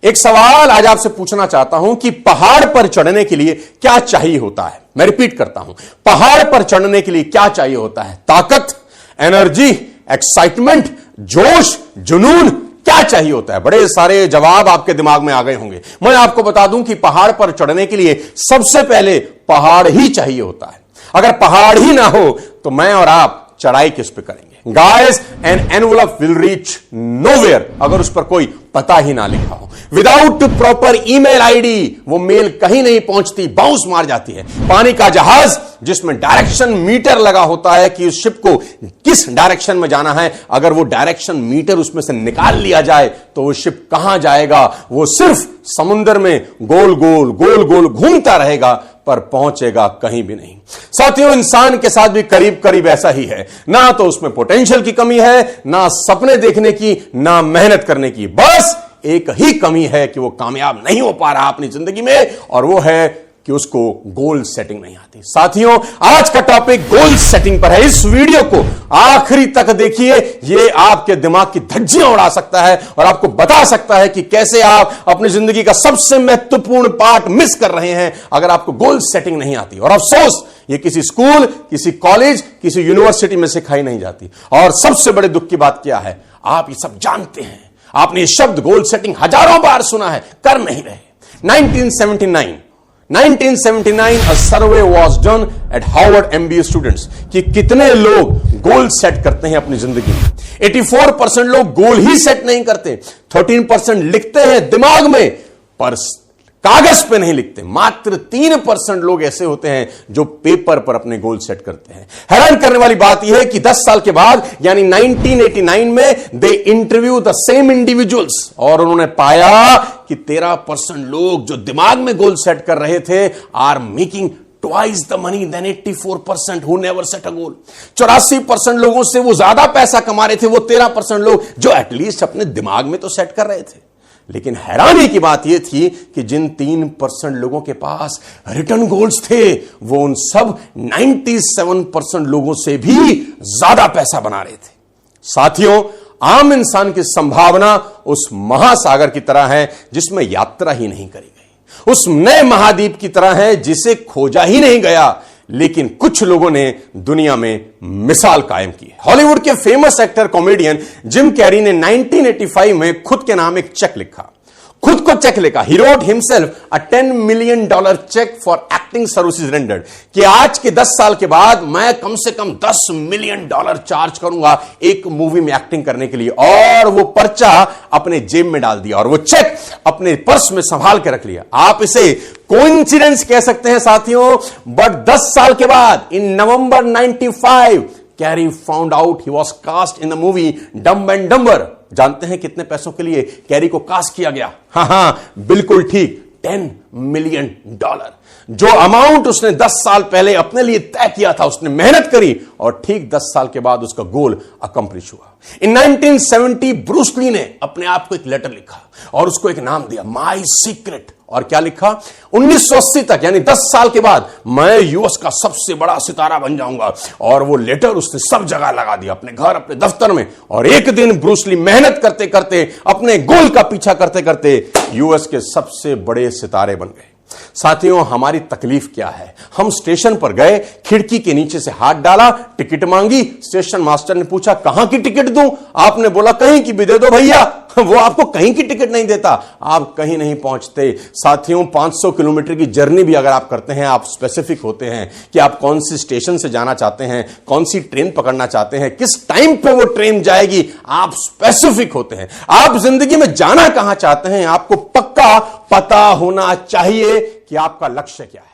एक सवाल आज आपसे पूछना चाहता हूं कि पहाड़ पर चढ़ने के लिए क्या चाहिए होता है। मैं रिपीट करता हूं, पहाड़ पर चढ़ने के लिए क्या चाहिए होता है? ताकत, एनर्जी, एक्साइटमेंट, जोश, जुनून, क्या चाहिए होता है? बड़े सारे जवाब आपके दिमाग में आ गए होंगे। मैं आपको बता दूं कि पहाड़ पर चढ़ने के लिए सबसे पहले पहाड़ ही चाहिए होता है। अगर पहाड़ ही ना हो तो मैं और आप चढ़ाई किस पे करेंगे? Guys, an envelope will reach nowhere अगर उस पर कोई पता ही ना लिखा हो। विदाउट प्रॉपर ईमेल आईडी वो मेल कहीं नहीं पहुंचती, बाउंस मार जाती है। पानी का जहाज जिसमें डायरेक्शन मीटर लगा होता है कि उस शिप को किस डायरेक्शन में जाना है, अगर वो डायरेक्शन मीटर उसमें से निकाल लिया जाए तो वो शिप कहां जाएगा? वो सिर्फ समुद्र में गोल गोल गोल गोल घूमता रहेगा पर पहुंचेगा कहीं भी नहीं। साथियों, इंसान के साथ भी करीब करीब ऐसा ही है। ना तो उसमें पोटेंशियल की कमी है, ना सपने देखने की, ना मेहनत करने की। बस एक ही कमी है कि वो कामयाब नहीं हो पा रहा अपनी जिंदगी में, और वो है कि उसको गोल सेटिंग नहीं आती। साथियों, आज का टॉपिक गोल सेटिंग पर है। इस वीडियो को आखिरी तक देखिए, ये आपके दिमाग की धज्जियां उड़ा सकता है और आपको बता सकता है कि कैसे आप अपनी जिंदगी का सबसे महत्वपूर्ण पार्ट मिस कर रहे हैं अगर आपको गोल सेटिंग नहीं आती। और अफसोस, ये किसी स्कूल, किसी कॉलेज, किसी यूनिवर्सिटी में सिखाई नहीं जाती। और सबसे बड़े दुख की बात क्या है, आप ये सब जानते हैं, आपने ये शब्द गोल सेटिंग हजारों बार सुना है, कर नहीं रहे। 1979 a survey was done at Harvard MBA students कि कितने लोग गोल सेट करते हैं अपनी जिंदगी में। 84% लोग गोल ही सेट नहीं करते। 13% लिखते हैं दिमाग में पर कागज पे नहीं लिखते। मात्र 3% लोग ऐसे होते हैं जो पेपर पर अपने गोल सेट करते हैं। हैरान करने वाली बात यह है कि 10 साल के बाद यानी 1989 में दे इंटरव्यू द सेम इंडिविजुअल्स और उन्होंने पाया कि 13% लोग जो दिमाग में गोल सेट कर रहे थे are making twice the money than 84% who never set a goal। 84% लोगों से वो ज्यादा पैसा कमा रहे थे वो 13% लोग जो एटलीस्ट अपने दिमाग में तो सेट कर रहे थे। लेकिन हैरानी की बात यह थी कि जिन 3% लोगों के पास रिटर्न गोल्स थे वो उन सब 97% लोगों से भी ज्यादा पैसा बना रहे थे। साथियों, आम इंसान की संभावना उस महासागर की तरह है जिसमें यात्रा ही नहीं करी गई, उस नए महाद्वीप की तरह है जिसे खोजा ही नहीं गया, लेकिन कुछ लोगों ने दुनिया में मिसाल कायम की है। हॉलीवुड के famous actor comedian Jim Carrey ने 1985 में खुद के नाम एक चेक लिखा, खुद को चेक लिखा। ही wrote himself a $10 million check for acting services rendered कि आज के 10 साल के बाद मैं कम से कम $10 million चार्ज करूंगा एक मूवी में एक्टिंग करने के लिए। और वो पर्चा अपने जेब में डाल दिया और वो चेक अपने पर्स में संभाल के रख लिया। आप इसे कोइंसिडेंस कह सकते हैं साथियों, बट 10 साल के बाद in November 95 Carrey found out he was cast in the movie dumb and dumber. जानते हैं कितने पैसों के लिए कैरी को कास्ट किया गया? हां, बिल्कुल ठीक, $10 million। जो अमाउंट उसने 10 साल पहले अपने लिए तय किया था, उसने मेहनत करी और ठीक 10 साल के बाद उसका गोल अकम्प्लिश हुआ। इन 1970 ब्रूस ली ने अपने आप को एक लेटर लिखा और उसको एक नाम दिया, माई सीक्रेट। और क्या लिखा? 1980 तक यानी 10 साल के बाद मैं यूएस का सबसे बड़ा सितारा बन जाऊंगा। और वो लेटर उसने सब जगह लगा दिया, अपने घर, अपने दफ्तर में। और एक दिन ब्रूस ली मेहनत करते करते, अपने गोल का पीछा करते करते यूएस के सबसे बड़े सितारे बन गए। साथियों, हमारी तकलीफ क्या है? हम स्टेशन पर गए, खिड़की के नीचे से हाथ डाला, टिकट मांगी, स्टेशन मास्टर ने पूछा कहां की टिकट दूं? आपने बोला कहीं की भी दे दो भैया। वो आपको कहीं की टिकट नहीं देता, आप कहीं नहीं पहुंचते। साथियों, 500 किलोमीटर की जर्नी भी अगर आप करते हैं, आप स्पेसिफिक होते हैं कि आप कौन सी स्टेशन से जाना चाहते हैं, कौन सी ट्रेन पकड़ना चाहते हैं, किस टाइम पे वो ट्रेन जाएगी, आप स्पेसिफिक होते हैं। आप जिंदगी में जाना कहां चाहते हैं, आपको पक्का पता होना चाहिए कि आपका लक्ष्य क्या है।